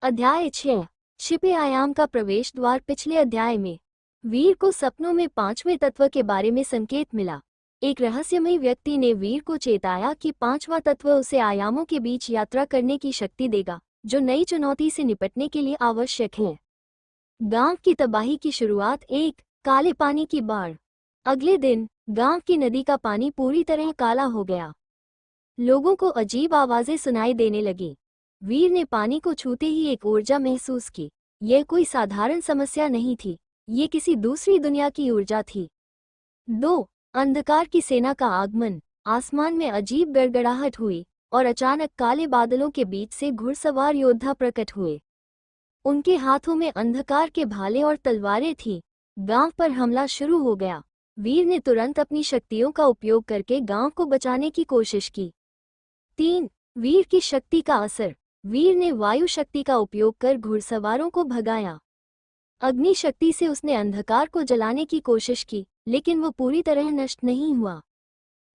अध्याय 6 छिपे आयाम का प्रवेश द्वार। पिछले अध्याय में वीर को सपनों में पांचवें तत्व के बारे में संकेत मिला। एक रहस्यमयी व्यक्ति ने वीर को चेताया कि पांचवा तत्व उसे आयामों के बीच यात्रा करने की शक्ति देगा, जो नई चुनौती से निपटने के लिए आवश्यक है। गांव की तबाही की शुरुआत। एक काले पानी की बाढ़। अगले दिन गांव की नदी का पानी पूरी तरह काला हो गया। लोगों को अजीब आवाजें सुनाई देने लगी। वीर ने पानी को छूते ही एक ऊर्जा महसूस की। यह कोई साधारण समस्या नहीं थी, ये किसी दूसरी दुनिया की ऊर्जा थी। 2 अंधकार की सेना का आगमन। आसमान में अजीब गड़गड़ाहट हुई और अचानक काले बादलों के बीच से घुड़सवार योद्धा प्रकट हुए। उनके हाथों में अंधकार के भाले और तलवारें थीं। गांव पर हमला शुरू हो गया। वीर ने तुरंत अपनी शक्तियों का उपयोग करके गांव को बचाने की कोशिश की। 3 वीर की शक्ति का असर। वीर ने वायु शक्ति का उपयोग कर घुड़सवारों को भगाया। अग्नि शक्ति से उसने अंधकार को जलाने की कोशिश की, लेकिन वो पूरी तरह नष्ट नहीं हुआ।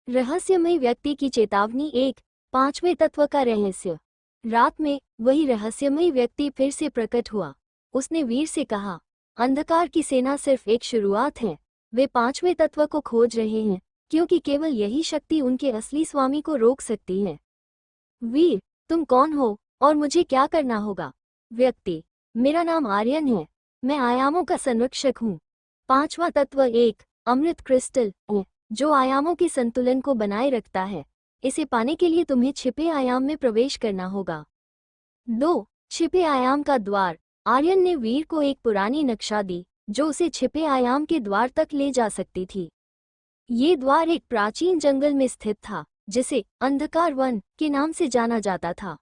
रहस्यमय व्यक्ति की चेतावनी। एक पांचवें तत्व का रहस्य। रात में वही रहस्यमय व्यक्ति फिर से प्रकट हुआ। उसने वीर से कहा, अंधकार की सेना सिर्फ एक शुरुआत है। वे पांचवें तत्व को खोज रहे हैं, क्योंकि केवल यही शक्ति उनके असली स्वामी को रोक सकती है। वीर, तुम कौन हो और मुझे क्या करना होगा? व्यक्ति, मेरा नाम आर्यन है, मैं आयामों का संरक्षक हूँ। पांचवा तत्व। एक अमृत क्रिस्टल है, जो आयामों के संतुलन को बनाए रखता है। इसे पाने के लिए तुम्हें छिपे आयाम में प्रवेश करना होगा। 2 छिपे आयाम का द्वार। आर्यन ने वीर को एक पुरानी नक्शा दी, जो उसे छिपे आयाम के द्वार तक ले जा सकती थी। ये द्वार एक प्राचीन जंगल में स्थित था, जिसे अंधकार वन के नाम से जाना जाता था।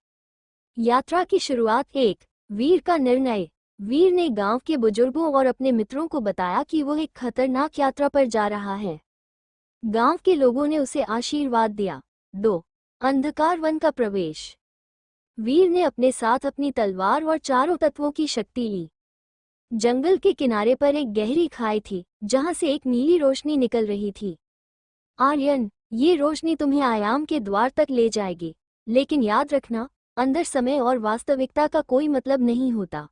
यात्रा की शुरुआत। एक वीर का निर्णय। वीर ने गांव के बुजुर्गों और अपने मित्रों को बताया कि वो एक खतरनाक यात्रा पर जा रहा है। गांव के लोगों ने उसे आशीर्वाद दिया। 2 अंधकार वन का प्रवेश। वीर ने अपने साथ अपनी तलवार और चारों तत्वों की शक्ति ली। जंगल के किनारे पर एक गहरी खाई थी, जहां से एक नीली रोशनी निकल रही थी। आर्यन, ये रोशनी तुम्हें आयाम के द्वार तक ले जाएगी, लेकिन याद रखना, अंदर समय और वास्तविकता का कोई मतलब नहीं होता।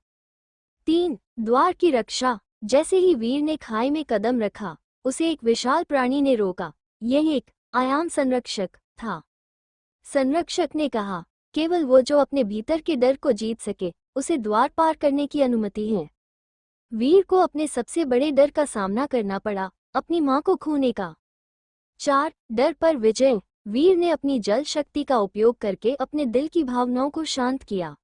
3 द्वार की रक्षा। जैसे ही वीर ने खाई में कदम रखा, उसे एक विशाल प्राणी ने रोका। यह एक आयाम संरक्षक था। संरक्षक ने कहा, केवल वो जो अपने भीतर के डर को जीत सके, उसे द्वार पार करने की अनुमति है। वीर को अपने सबसे बड़े डर का सामना करना पड़ा, अपनी मां को खोने का। 4 डर पर विजय। वीर ने अपनी जल शक्ति का उपयोग करके अपने दिल की भावनाओं को शांत किया।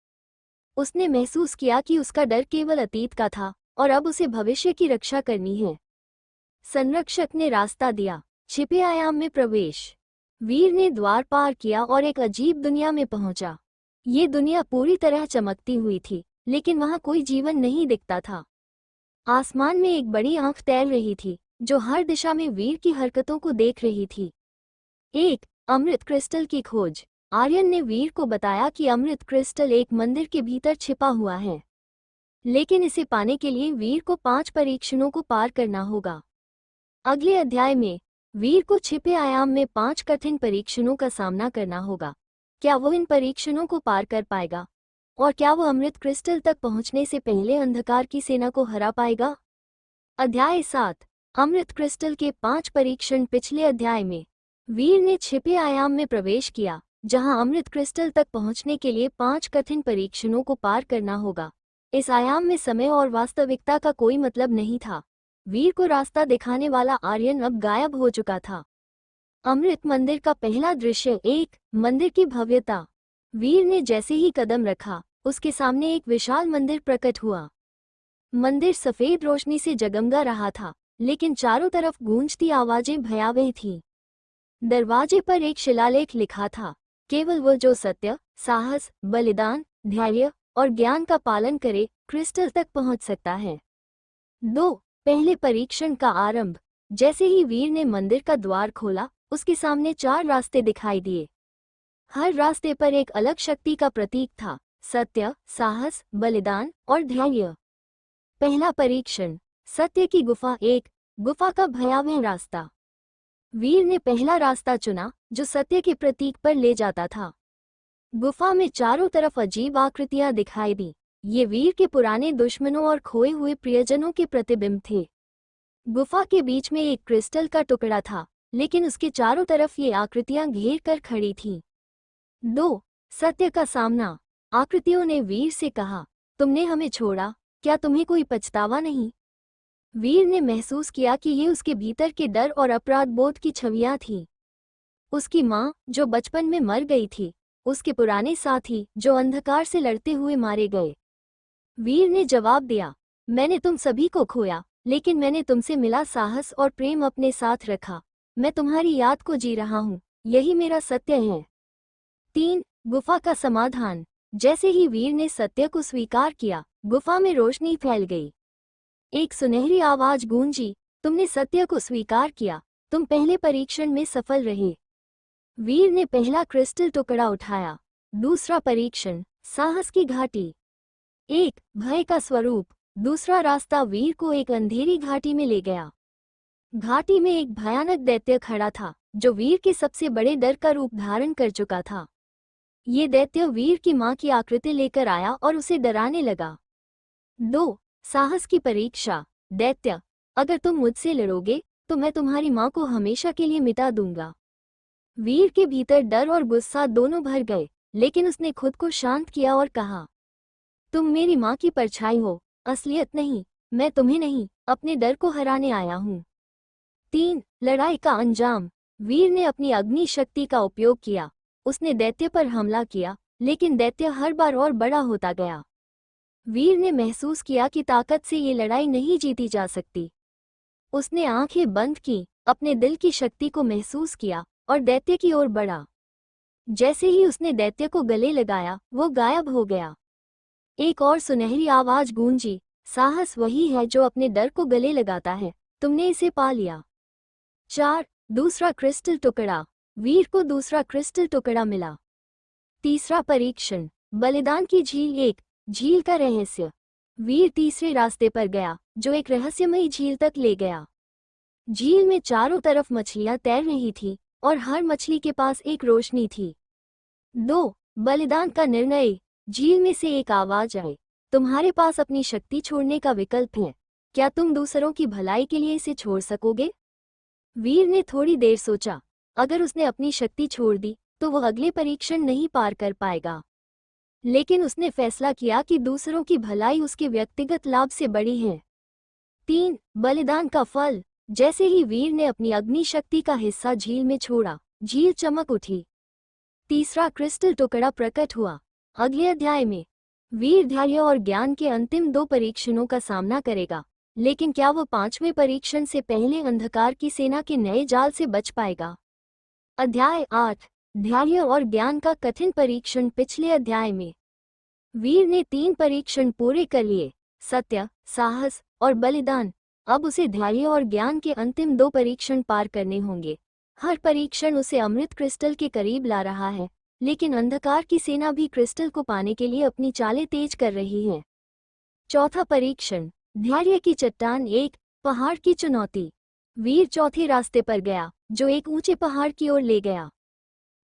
उसने महसूस किया कि उसका डर केवल अतीत का था और अब उसे भविष्य की रक्षा करनी है। संरक्षक ने रास्ता दिया। छिपे आयाम में प्रवेश। वीर ने द्वार पार किया और एक अजीब दुनिया में पहुंचा। ये दुनिया पूरी तरह चमकती हुई थी, लेकिन वहां कोई जीवन नहीं दिखता था। आसमान में एक बड़ी आंख तैर रही थी, जो हर दिशा में वीर की हरकतों को देख रही थी। 1 अमृत क्रिस्टल की खोज। आर्यन ने वीर को बताया कि अमृत क्रिस्टल एक मंदिर के भीतर छिपा हुआ है, लेकिन इसे पाने के लिए वीर को 5 परीक्षणों को पार करना होगा। अगले अध्याय में वीर को छिपे आयाम में 5 कठिन परीक्षणों का सामना करना होगा। क्या वो इन परीक्षणों को पार कर पाएगा? और क्या वो अमृत क्रिस्टल तक पहुंचने से पहले अंधकार की सेना को हरा पाएगा? अध्याय 7 अमृत क्रिस्टल के 5 परीक्षण। पिछले अध्याय में वीर ने छिपे आयाम में प्रवेश किया, जहां अमृत क्रिस्टल तक पहुंचने के लिए 5 कठिन परीक्षणों को पार करना होगा। इस आयाम में समय और वास्तविकता का कोई मतलब नहीं था। वीर को रास्ता दिखाने वाला आर्यन अब गायब हो चुका था। अमृत मंदिर का पहला दृश्य। 1 मंदिर की भव्यता। वीर ने जैसे ही कदम रखा, उसके सामने एक विशाल मंदिर प्रकट हुआ। मंदिर सफेद रोशनी से जगमगा रहा था, लेकिन चारों तरफ गूंजती आवाजें भयावह थीं। दरवाजे पर एक शिलालेख लिखा था, केवल वो जो सत्य, साहस, बलिदान, धैर्य और ज्ञान का पालन करे, क्रिस्टल तक पहुंच सकता है। 2 पहले परीक्षण का आरंभ। जैसे ही वीर ने मंदिर का द्वार खोला, उसके सामने 4 रास्ते दिखाई दिए। हर रास्ते पर एक अलग शक्ति का प्रतीक था, सत्य, साहस, बलिदान और धैर्य। पहला परीक्षण, सत्य की गुफा। 1 गुफा का भयावह रास्ता। वीर ने पहला रास्ता चुना, जो सत्य के प्रतीक पर ले जाता था। गुफा में चारों तरफ अजीब आकृतियां दिखाई दी। ये वीर के पुराने दुश्मनों और खोए हुए प्रियजनों के प्रतिबिंब थे। गुफा के बीच में एक क्रिस्टल का टुकड़ा था, लेकिन उसके चारों तरफ ये आकृतियां घेर कर खड़ी थीं। 2. सत्य का सामना। आकृतियों ने वीर से कहा, तुमने हमें छोड़ा, क्या तुम्हें कोई पछतावा नहीं? वीर ने महसूस किया कि ये उसके भीतर के डर और अपराध बोध की छवियां थीं। उसकी माँ, जो बचपन में मर गई थी, उसके पुराने साथी, जो अंधकार से लड़ते हुए मारे गए। वीर ने जवाब दिया, मैंने तुम सभी को खोया, लेकिन मैंने तुमसे मिला साहस और प्रेम अपने साथ रखा। मैं तुम्हारी याद को जी रहा हूँ, यही मेरा सत्य है। 3. गुफा का समाधान। जैसे ही वीर ने सत्य को स्वीकार किया, गुफा में रोशनी फैल गई। एक सुनहरी आवाज गूंजी, तुमने सत्य को स्वीकार किया, तुम पहले परीक्षण में सफल रहे। वीर ने पहला क्रिस्टल टुकड़ा उठाया। दूसरा परीक्षण, साहस की घाटी। 1. भय का स्वरूप। दूसरा रास्ता वीर को एक अंधेरी घाटी में ले गया। घाटी में एक भयानक दैत्य खड़ा था, जो वीर के सबसे बड़े डर का रूप धारण कर चुका था। ये दैत्य वीर की मां की आकृति लेकर आया और उसे डराने लगा। 2. साहस की परीक्षा। दैत्य, अगर तुम मुझसे लड़ोगे तो मैं तुम्हारी मां को हमेशा के लिए मिटा दूंगा। वीर के भीतर डर और गुस्सा दोनों भर गए, लेकिन उसने खुद को शांत किया और कहा, तुम मेरी मां की परछाई हो, असलियत नहीं। मैं तुम्हें नहीं, अपने डर को हराने आया हूँ। 3. लड़ाई का अंजाम। वीर ने अपनी अग्नि शक्ति का उपयोग किया। उसने दैत्य पर हमला किया, लेकिन दैत्य हर बार और बड़ा होता गया। वीर ने महसूस किया कि ताकत से ये लड़ाई नहीं जीती जा सकती। उसने आंखें बंद की, अपने दिल की शक्ति को महसूस किया और दैत्य की ओर बढ़ा। जैसे ही उसने दैत्य को गले लगाया, वो गायब हो गया। एक और सुनहरी आवाज गूंजी, साहस वही है जो अपने डर को गले लगाता है, तुमने इसे पा लिया। 4. दूसरा क्रिस्टल टुकड़ा। वीर को दूसरा क्रिस्टल टुकड़ा मिला। तीसरा परीक्षण, बलिदान की झील। 1. झील का रहस्य। वीर तीसरे रास्ते पर गया, जो एक रहस्यमयी झील तक ले गया। झील में चारों तरफ मछलियां तैर रही थीं, और हर मछली के पास एक रोशनी थी। 2. बलिदान का निर्णय। झील में से एक आवाज आई, तुम्हारे पास अपनी शक्ति छोड़ने का विकल्प है, क्या तुम दूसरों की भलाई के लिए इसे छोड़ सकोगे? वीर ने थोड़ी देर सोचा, अगर उसने अपनी शक्ति छोड़ दी तो वह अगले परीक्षण नहीं पार कर पाएगा। लेकिन उसने फैसला किया कि दूसरों की भलाई उसके व्यक्तिगत लाभ से बड़ी है। 3. बलिदान का फल। जैसे ही वीर ने अपनी अग्नि शक्ति का हिस्सा झील में छोड़ा, झील चमक उठी। तीसरा क्रिस्टल टुकड़ा प्रकट हुआ। अगले अध्याय में वीर धैर्य और ज्ञान के अंतिम 2 परीक्षणों का सामना करेगा, लेकिन क्या वो 5वें परीक्षण से पहले अंधकार की सेना के नए जाल से बच पाएगा? अध्याय 8, धैर्य और ज्ञान का कठिन परीक्षण। पिछले अध्याय में वीर ने 3 परीक्षण पूरे कर लिए, सत्य, साहस और बलिदान। अब उसे धैर्य और ज्ञान के अंतिम 2 परीक्षण पार करने होंगे। हर परीक्षण उसे अमृत क्रिस्टल के करीब ला रहा है, लेकिन अंधकार की सेना भी क्रिस्टल को पाने के लिए अपनी चालें तेज कर रही है। चौथा परीक्षण, धैर्य की चट्टान। 1. पहाड़ की चुनौती। वीर चौथे रास्ते पर गया, जो एक ऊंचे पहाड़ की ओर ले गया।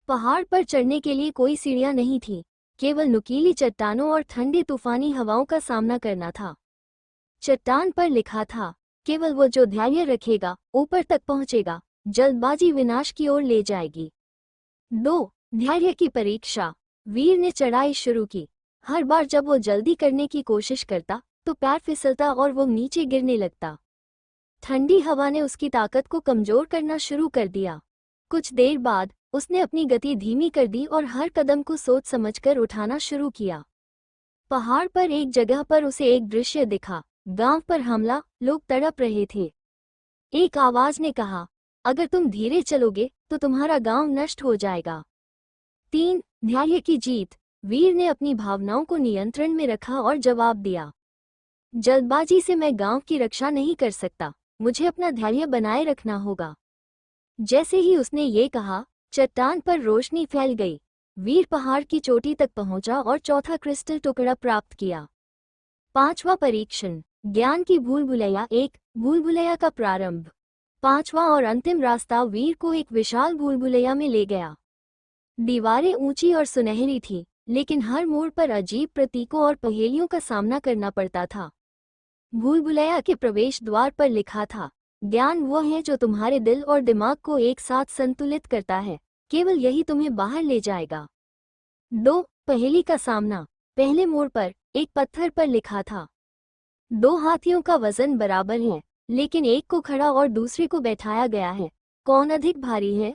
पहाड़ पर चढ़ने के लिए कोई सीढ़ियां नहीं थीं, केवल नुकीली चट्टानों और ठंडी तूफानी हवाओं का सामना करना था। चट्टान पर लिखा था, केवल वो जो धैर्य रखेगा ऊपर तक पहुंचेगा, जल्दबाजी विनाश की ओर ले जाएगी। 2. धैर्य की परीक्षा। वीर ने चढ़ाई शुरू की। हर बार जब वो जल्दी करने की कोशिश करता तो पैर फिसलता और वो नीचे गिरने लगता। ठंडी हवा ने उसकी ताकत को कमजोर करना शुरू कर दिया। कुछ देर बाद उसने अपनी गति धीमी कर दी और हर कदम को सोच समझकर उठाना शुरू किया। पहाड़ पर एक जगह पर उसे एक दृश्य दिखा, गांव पर हमला, लोग तड़प रहे थे। एक आवाज ने कहा, अगर तुम धीरे चलोगे तो तुम्हारा गांव नष्ट हो जाएगा। 3. धैर्य की जीत। वीर ने अपनी भावनाओं को नियंत्रण में रखा और जवाब दिया, जल्दबाजी से मैं गांव की रक्षा नहीं कर सकता, मुझे अपना धैर्य बनाए रखना होगा। जैसे ही उसने ये कहा, चट्टान पर रोशनी फैल गई। वीर पहाड़ की चोटी तक पहुंचा और चौथा क्रिस्टल टुकड़ा प्राप्त किया। 5वां परीक्षण, ज्ञान की भूलभुलैया। 1. भूलभुलैया का प्रारंभ। 5वां और अंतिम रास्ता वीर को एक विशाल भूलभुलैया में ले गया। दीवारें ऊंची और सुनहरी थी, लेकिन हर मोड़ पर अजीब प्रतीकों और पहेलियों का सामना करना पड़ता था। भूल भुलैया के प्रवेश द्वार पर लिखा था, ज्ञान वो है जो तुम्हारे दिल और दिमाग को एक साथ संतुलित करता है, केवल यही तुम्हें बाहर ले जाएगा। 2. पहेली का सामना। पहले मोड़ पर एक पत्थर पर लिखा था, 2 हाथियों का वजन बराबर है, लेकिन एक को खड़ा और दूसरे को बैठाया गया है, कौन अधिक भारी है?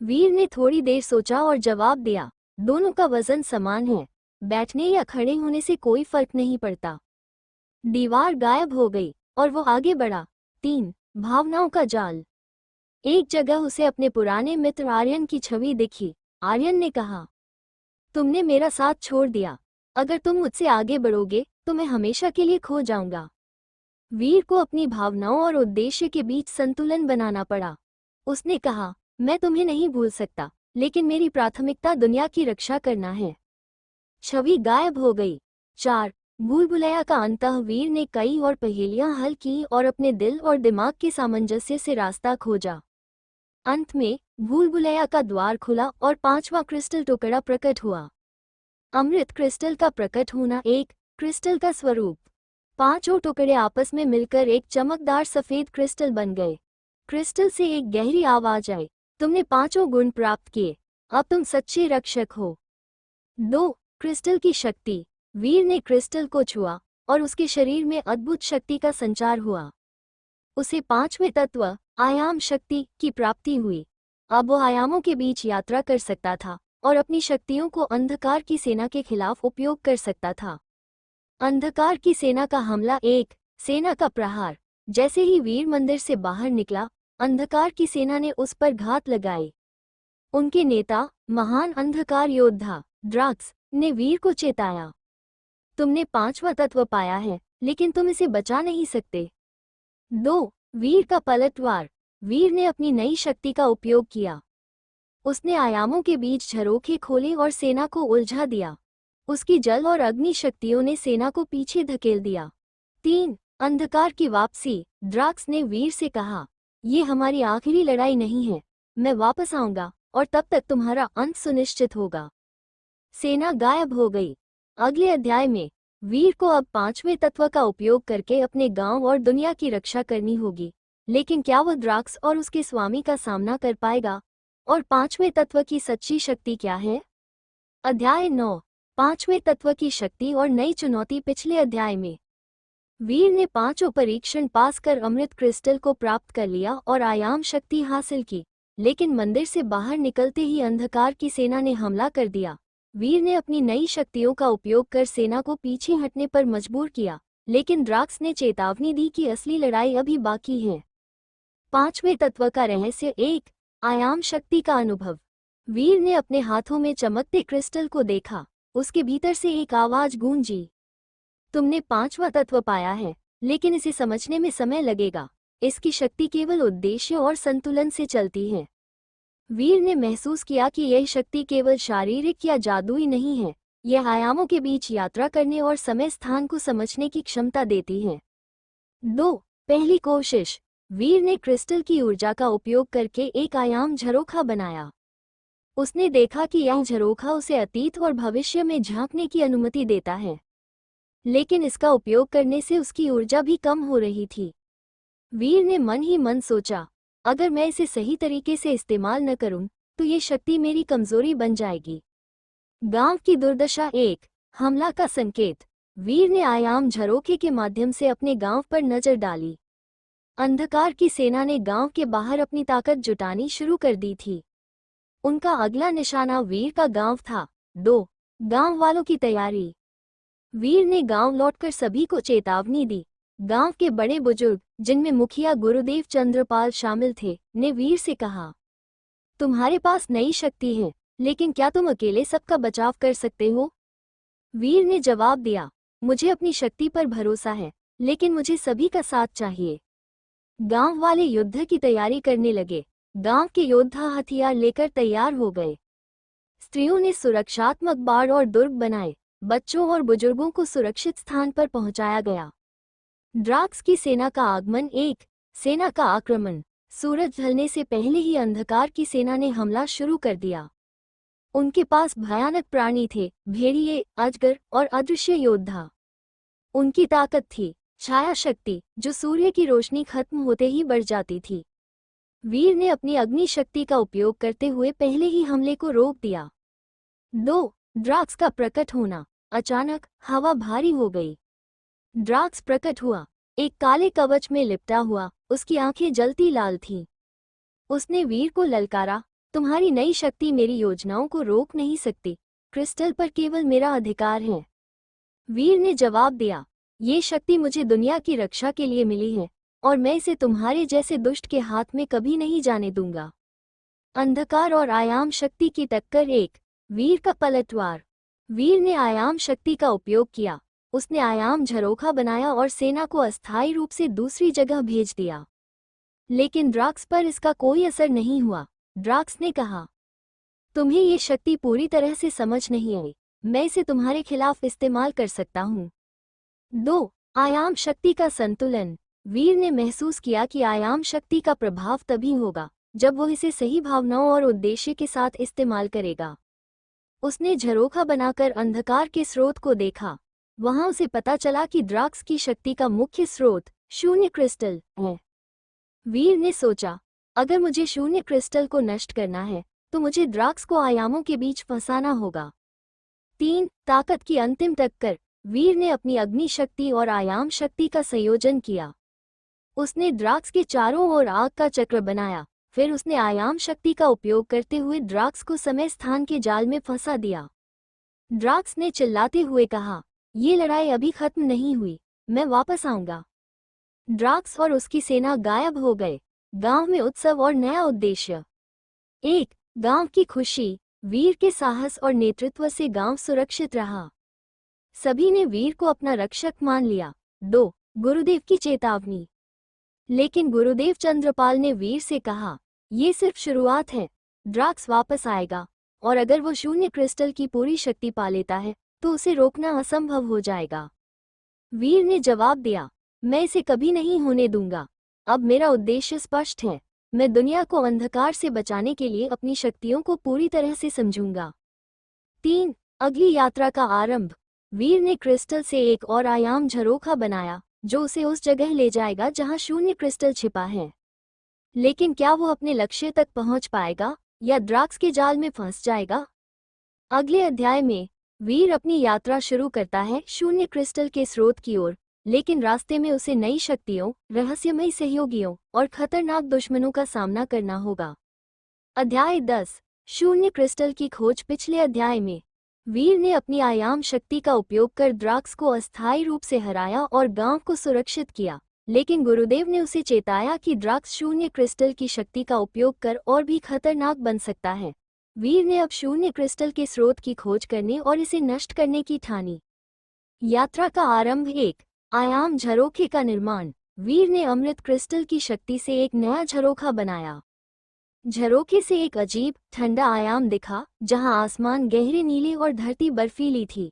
वीर ने थोड़ी देर सोचा और जवाब दिया, दोनों का वजन समान है, बैठने या खड़े होने से कोई फर्क नहीं पड़ता। दीवार गायब हो गई और वो आगे बढ़ा। 3. भावनाओं का जाल। एक जगह उसे अपने पुराने मित्र आर्यन की छवि दिखी। आर्यन ने कहा, तुमने मेरा साथ छोड़ दिया, अगर तुम मुझसे आगे बढ़ोगे तो मैं हमेशा के लिए खो जाऊंगा। वीर को अपनी भावनाओं और उद्देश्य के बीच संतुलन बनाना पड़ा। उसने कहा, मैं तुम्हें नहीं भूल सकता, लेकिन मेरी प्राथमिकता दुनिया की रक्षा करना है। छवि गायब हो गई। 4. भूल भुलैया का अंतः। वीर ने कई और पहेलियां हल की और अपने दिल और दिमाग के सामंजस्य से रास्ता खोजा। अंत में भूल भुलैया का द्वार खुला और 5वां क्रिस्टल टुकड़ा प्रकट हुआ। अमृत क्रिस्टल का प्रकट होना। एक क्रिस्टल का स्वरूप। 5 टुकड़े आपस में मिलकर एक चमकदार सफेद क्रिस्टल बन गए। क्रिस्टल से एक गहरी आवाज आई, तुमने 5 गुण प्राप्त किए, अब तुम सच्चे रक्षक हो। 2. क्रिस्टल की शक्ति। वीर ने क्रिस्टल को छुआ और उसके शरीर में अद्भुत शक्ति का संचार हुआ। उसे 5वें तत्व आयाम शक्ति की प्राप्ति हुई। अब वो आयामों के बीच यात्रा कर सकता था और अपनी शक्तियों को अंधकार की सेना के खिलाफ उपयोग कर सकता था। अंधकार की सेना का हमला। 1. सेना का प्रहार। जैसे ही वीर मंदिर से बाहर निकला, अंधकार की सेना ने उस पर घात लगाई। उनके नेता, महान अंधकार योद्धा ड्राक्स ने वीर को चेताया, तुमने 5वां तत्व पाया है, लेकिन तुम इसे बचा नहीं सकते। 2. वीर का पलटवार। वीर ने अपनी नई शक्ति का उपयोग किया। उसने आयामों के बीच झरोखे खोले और सेना को उलझा दिया। उसकी जल और अग्नि शक्तियों ने सेना को पीछे धकेल दिया। 3. अंधकार की वापसी। ड्राक्स ने वीर से कहा, ये हमारी आखिरी लड़ाई नहीं है, मैं वापस आऊंगा और तब तक तुम्हारा अंत सुनिश्चित होगा। सेना गायब हो गई। अगले अध्याय में वीर को अब 5वें तत्व का उपयोग करके अपने गांव और दुनिया की रक्षा करनी होगी, लेकिन क्या वो ड्राक्स और उसके स्वामी का सामना कर पाएगा? और 5वें तत्व की सच्ची शक्ति क्या है? अध्याय 9। 5वें तत्व की शक्ति और नई चुनौती। पिछले अध्याय में वीर ने 5 परीक्षण पास कर अमृत क्रिस्टल को प्राप्त कर लिया और आयाम शक्ति हासिल की, लेकिन मंदिर से बाहर निकलते ही अंधकार की सेना ने हमला कर दिया। वीर ने अपनी नई शक्तियों का उपयोग कर सेना को पीछे हटने पर मजबूर किया, लेकिन ड्राक्स ने चेतावनी दी कि असली लड़ाई अभी बाकी है। 5वें तत्व का रहस्य। 1. आयाम शक्ति का अनुभव। वीर ने अपने हाथों में चमकते क्रिस्टल को देखा। उसके भीतर से एक आवाज गूंजी, तुमने 5वां तत्व पाया है, लेकिन इसे समझने में समय लगेगा। इसकी शक्ति केवल उद्देश्य और संतुलन से चलती है। वीर ने महसूस किया कि यह शक्ति केवल शारीरिक या जादुई नहीं है, यह आयामों के बीच यात्रा करने और समय स्थान को समझने की क्षमता देती है। 2. पहली कोशिश। वीर ने क्रिस्टल की ऊर्जा का उपयोग करके एक आयाम झरोखा बनाया। उसने देखा कि यह झरोखा उसे अतीत और भविष्य में झांकने की अनुमति देता है, लेकिन इसका उपयोग करने से उसकी ऊर्जा भी कम हो रही थी। वीर ने मन ही मन सोचा, अगर मैं इसे सही तरीके से इस्तेमाल न करूं, तो ये शक्ति मेरी कमजोरी बन जाएगी। गांव की दुर्दशा। 1. हमला का संकेत। वीर ने आयाम झरोखे के माध्यम से अपने गांव पर नजर डाली। अंधकार की सेना ने गांव के बाहर अपनी ताकत जुटानी शुरू कर दी थी। उनका अगला निशाना वीर का गांव था। 2. गांव वालों की तैयारी। वीर ने गांव लौटकर सभी को चेतावनी दी। गांव के बड़े बुजुर्ग, जिनमें मुखिया गुरुदेव चंद्रपाल शामिल थे, ने वीर से कहा, तुम्हारे पास नई शक्ति है, लेकिन क्या तुम अकेले सबका बचाव कर सकते हो? वीर ने जवाब दिया, मुझे अपनी शक्ति पर भरोसा है, लेकिन मुझे सभी का साथ चाहिए। गांव वाले युद्ध की तैयारी करने लगे। गांव के योद्धा हथियार लेकर तैयार हो गए। स्त्रियों ने सुरक्षात्मक बाड़ और दुर्ग बनाए। बच्चों और बुजुर्गों को सुरक्षित स्थान पर पहुंचाया गया। ड्राक्स की सेना का आगमन। 1. सेना का आक्रमण। सूरज ढलने से पहले ही अंधकार की सेना ने हमला शुरू कर दिया। उनके पास भयानक प्राणी थे, भेड़िए, अजगर और अदृश्य योद्धा। उनकी ताकत थी छाया शक्ति, जो सूर्य की रोशनी खत्म होते ही बढ़ जाती थी। वीर ने अपनी अग्नि शक्ति का उपयोग करते हुए पहले ही हमले को रोक दिया। 2. ड्राक्स का प्रकट होना। अचानक हवा भारी हो गई। ड्राक्स प्रकट हुआ, एक काले कवच में लिपटा हुआ, उसकी आंखें जलती लाल थीं। उसने वीर को ललकारा, तुम्हारी नई शक्ति मेरी योजनाओं को रोक नहीं सकती, क्रिस्टल पर केवल मेरा अधिकार है। वीर ने जवाब दिया, ये शक्ति मुझे दुनिया की रक्षा के लिए मिली है और मैं इसे तुम्हारे जैसे दुष्ट के हाथ में कभी नहीं जाने दूंगा। अंधकार और आयाम शक्ति की टक्कर। 1. वीर का पलटवार। वीर ने आयाम शक्ति का उपयोग किया। उसने आयाम झरोखा बनाया और सेना को अस्थायी रूप से दूसरी जगह भेज दिया। लेकिन ड्राक्स पर इसका कोई असर नहीं हुआ। ड्राक्स ने कहा, तुम्हें ये शक्ति पूरी तरह से समझ नहीं आई, मैं इसे तुम्हारे खिलाफ इस्तेमाल कर सकता हूँ। 2. आयाम शक्ति का संतुलन। वीर ने महसूस किया कि आयाम शक्ति का प्रभाव तभी होगा जब वो इसे सही भावनाओं और उद्देश्य के साथ इस्तेमाल करेगा। उसने झरोखा बनाकर अंधकार के स्रोत को देखा। वहां उसे पता चला कि ड्राक्स की शक्ति का मुख्य स्रोत शून्य क्रिस्टल है। वीर ने सोचा, अगर मुझे शून्य क्रिस्टल को नष्ट करना है तो मुझे ड्राक्स को आयामों के बीच फंसाना होगा। 3. ताकत की अंतिम टक्कर। वीर ने अपनी अग्नि शक्ति और आयाम शक्ति का संयोजन किया। उसने ड्राक्स के चारों ओर आग का चक्र बनाया, फिर उसने आयाम शक्ति का उपयोग करते हुए ड्राक्स को समय स्थान के जाल में फंसा दिया। ड्राक्स ने चिल्लाते हुए कहा, ये लड़ाई अभी खत्म नहीं हुई, मैं वापस आऊंगा। ड्राक्स और उसकी सेना गायब हो गए। गांव में उत्सव और नया उद्देश्य। 1. गांव की खुशी। वीर के साहस और नेतृत्व से गांव सुरक्षित रहा। सभी ने वीर को अपना रक्षक मान लिया। 2. गुरुदेव की चेतावनी। लेकिन गुरुदेव चंद्रपाल ने वीर से कहा, ये सिर्फ शुरुआत है, ड्राक्स वापस आएगा और अगर वो शून्य क्रिस्टल की पूरी शक्ति पा लेता है तो उसे रोकना असंभव हो जाएगा। वीर ने जवाब दिया, मैं इसे कभी नहीं होने दूंगा। अब मेरा उद्देश्य स्पष्ट है, मैं दुनिया को अंधकार से बचाने के लिए अपनी शक्तियों को पूरी तरह से समझूंगा। 3. अगली यात्रा का आरंभ। वीर ने क्रिस्टल से एक और आयाम झरोखा बनाया जो उसे उस जगह ले जाएगा जहां शून्य क्रिस्टल छिपा है। लेकिन क्या वो अपने लक्ष्य तक पहुंच पाएगा या ड्राक्स के जाल में फंस जाएगा? अगले अध्याय में वीर अपनी यात्रा शुरू करता है शून्य क्रिस्टल के स्रोत की ओर, लेकिन रास्ते में उसे नई शक्तियों, रहस्यमयी सहयोगियों और खतरनाक दुश्मनों का सामना करना होगा। अध्याय 10, शून्य क्रिस्टल की खोज। पिछले अध्याय में वीर ने अपनी आयाम शक्ति का उपयोग कर ड्राक्स को अस्थायी रूप से हराया और गांव को सुरक्षित किया, लेकिन गुरुदेव ने उसे चेताया कि ड्राक्स शून्य क्रिस्टल की शक्ति का उपयोग कर और भी खतरनाक बन सकता है। वीर ने अब शून्य क्रिस्टल के स्रोत की खोज करने और इसे नष्ट करने की ठानी। यात्रा का आरंभ। 1. आयाम झरोखे का निर्माण। वीर ने अमृत क्रिस्टल की शक्ति से एक नया झरोखा बनाया। झरोखे से एक अजीब ठंडा आयाम दिखा जहां आसमान गहरे नीले और धरती बर्फीली थी।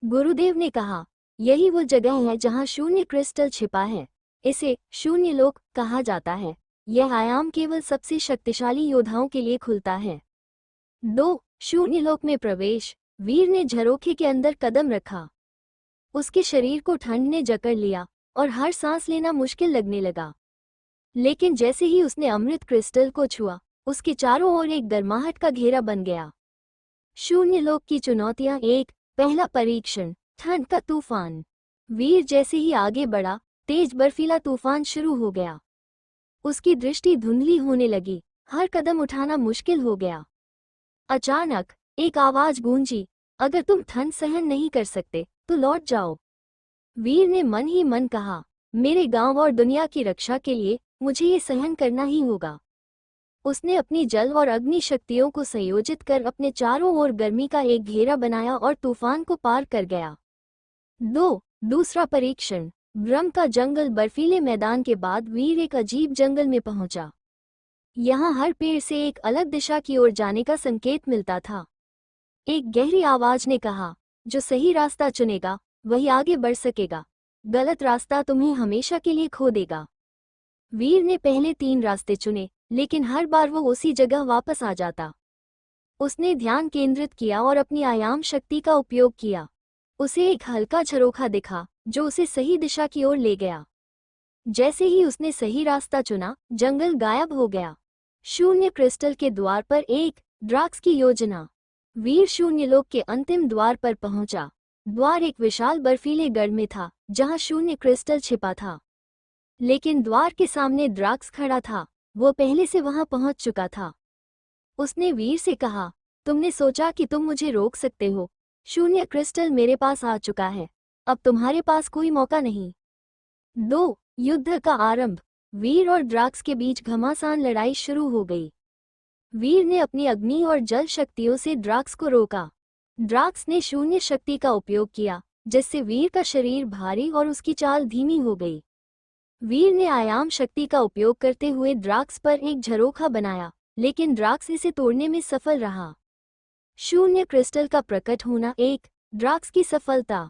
गुरुदेव ने कहा, यही वो जगह है जहां शून्य क्रिस्टल छिपा है। इसे शून्य लोक कहा जाता है। यह आयाम केवल सबसे शक्तिशाली योद्धाओं के लिए खुलता है। 2. शून्य लोक में प्रवेश। वीर ने झरोखे के अंदर कदम रखा। उसके शरीर को ठंड ने जकड़ लिया और हर सांस लेना मुश्किल लगने लगा। लेकिन जैसे ही उसने अमृत क्रिस्टल को छुआ, उसके चारों ओर एक गर्माहट का घेरा बन गया। शून्य लोक की चुनौतियां। 1. पहला परीक्षण, ठंड का तूफान। वीर जैसे ही आगे बढ़ा, तेज बर्फीला तूफान शुरू हो गया। उसकी दृष्टि धुंधली होने लगी, हर कदम उठाना मुश्किल हो गया। अचानक एक आवाज गूंजी, अगर तुम ठंड सहन नहीं कर सकते तो लौट जाओ। वीर ने मन ही मन कहा, मेरे गांव और दुनिया की रक्षा के लिए मुझे ये सहन करना ही होगा। उसने अपनी जल और अग्नि शक्तियों को संयोजित कर अपने चारों ओर गर्मी का एक घेरा बनाया और तूफान को पार कर गया। 2. दूसरा परीक्षण, ब्रह्म का जंगल। बर्फीले मैदान के बाद वीर एक अजीब जंगल में पहुंचा। यहाँ हर पेड़ से एक अलग दिशा की ओर जाने का संकेत मिलता था। एक गहरी आवाज ने कहा, जो सही रास्ता चुनेगा वही आगे बढ़ सकेगा, गलत रास्ता तुम्हें हमेशा के लिए खो देगा। वीर ने पहले 3 रास्ते चुने, लेकिन हर बार वो उसी जगह वापस आ जाता। उसने ध्यान केंद्रित किया और अपनी आयाम शक्ति का उपयोग किया। उसे एक हल्का झरोखा दिखा जो उसे सही दिशा की ओर ले गया। जैसे ही उसने सही रास्ता चुना, जंगल गायब हो गया। शून्य क्रिस्टल के द्वार पर एक ड्राक्स की योजना। वीर शून्यलोक के अंतिम द्वार पर पहुंचा। द्वार एक विशाल बर्फीले गढ़ में था जहां शून्य क्रिस्टल छिपा था। लेकिन द्वार के सामने ड्राक्स खड़ा था। वो पहले से वहां पहुंच चुका था। उसने वीर से कहा, तुमने सोचा कि तुम मुझे रोक सकते हो। शून्य क्रिस्टल मेरे पास आ चुका है। अब तुम्हारे पास कोई मौका नहीं। 2 युद्ध का आरंभ। वीर और ड्राक्स के बीच घमासान लड़ाई शुरू हो गई। वीर ने अपनी अग्नि और जल शक्तियों से ड्राक्स को रोका। ड्राक्स ने शून्य शक्ति का उपयोग किया, जिससे वीर का शरीर भारी और उसकी चाल धीमी हो गई। वीर ने आयाम शक्ति का उपयोग करते हुए ड्राक्स पर एक झरोखा बनाया, लेकिन ड्राक्स इसे तोड़ने में सफल रहा। शून्य क्रिस्टल का प्रकट होना। एक ड्राक्स की सफलता।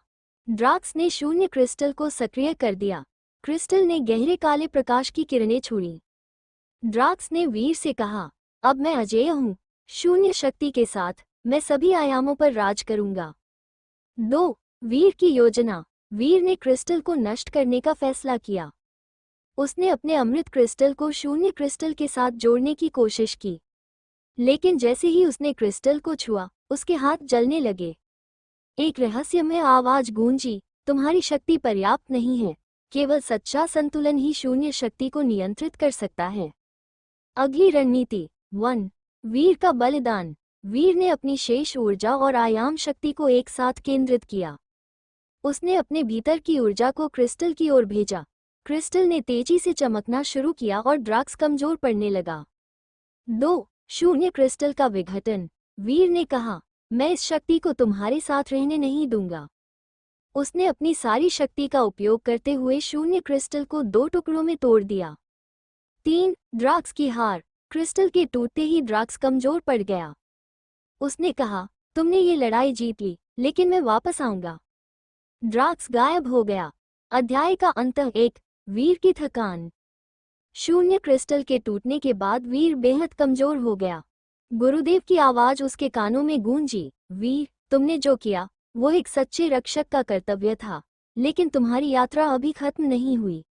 ड्राक्स ने शून्य क्रिस्टल को सक्रिय कर दिया। क्रिस्टल ने गहरे काले प्रकाश की किरणें छोड़ी। ड्राक्स ने वीर से कहा, अब मैं अजेय हूँ। शून्य शक्ति के साथ मैं सभी आयामों पर राज करूंगा। 2 वीर की योजना। वीर ने क्रिस्टल को नष्ट करने का फैसला किया। उसने अपने अमृत क्रिस्टल को शून्य क्रिस्टल के साथ जोड़ने की कोशिश की, लेकिन जैसे ही उसने क्रिस्टल को छुआ, उसके हाथ जलने लगे। एक रहस्यमय आवाज गूंजी, तुम्हारी शक्ति पर्याप्त नहीं है। केवल सच्चा संतुलन ही शून्य शक्ति को नियंत्रित कर सकता है। अगली रणनीति। 1 वीर का बलिदान। वीर ने अपनी शेष ऊर्जा और आयाम शक्ति को एक साथ केंद्रित किया। उसने अपने भीतर की ऊर्जा को क्रिस्टल की ओर भेजा। क्रिस्टल ने तेजी से चमकना शुरू किया और ड्राक्स कमजोर पड़ने लगा। 2 शून्य क्रिस्टल का विघटन। वीर ने कहा, मैं इस शक्ति को तुम्हारे साथ रहने नहीं दूंगा। उसने अपनी सारी शक्ति का उपयोग करते हुए शून्य क्रिस्टल को 2 टुकड़ों में तोड़ दिया। 3 ड्राक्स की हार। क्रिस्टल के टूटते ही ड्राक्स कमजोर पड़ गया। उसने कहा, तुमने ये लड़ाई जीत ली, लेकिन मैं वापस आऊंगा। ड्राक्स गायब हो गया। अध्याय का अंत। 1 वीर की थकान। शून्य क्रिस्टल के टूटने के बाद वीर बेहद कमजोर हो गया। गुरुदेव की आवाज उसके कानों में गूंजी, वीर, तुमने जो किया वो एक सच्चे रक्षक का कर्तव्य था, लेकिन तुम्हारी यात्रा अभी खत्म नहीं हुई।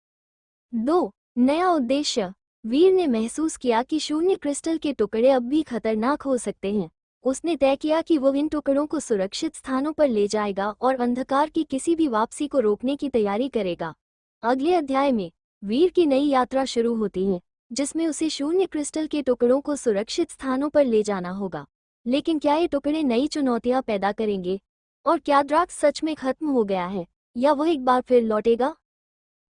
2 नया उद्देश्य। वीर ने महसूस किया कि शून्य क्रिस्टल के टुकड़े अब भी खतरनाक हो सकते हैं। उसने तय किया कि वो इन टुकड़ों को सुरक्षित स्थानों पर ले जाएगा और अंधकार की किसी भी वापसी को रोकने की तैयारी करेगा। अगले अध्याय में वीर की नई यात्रा शुरू होती है, जिसमें उसे शून्य क्रिस्टल के टुकड़ों को सुरक्षित स्थानों पर ले जाना होगा। लेकिन क्या ये टुकड़े नई चुनौतियां पैदा करेंगे? और क्या ड्राक्स सच में खत्म हो गया है, या वो एक बार फिर लौटेगा?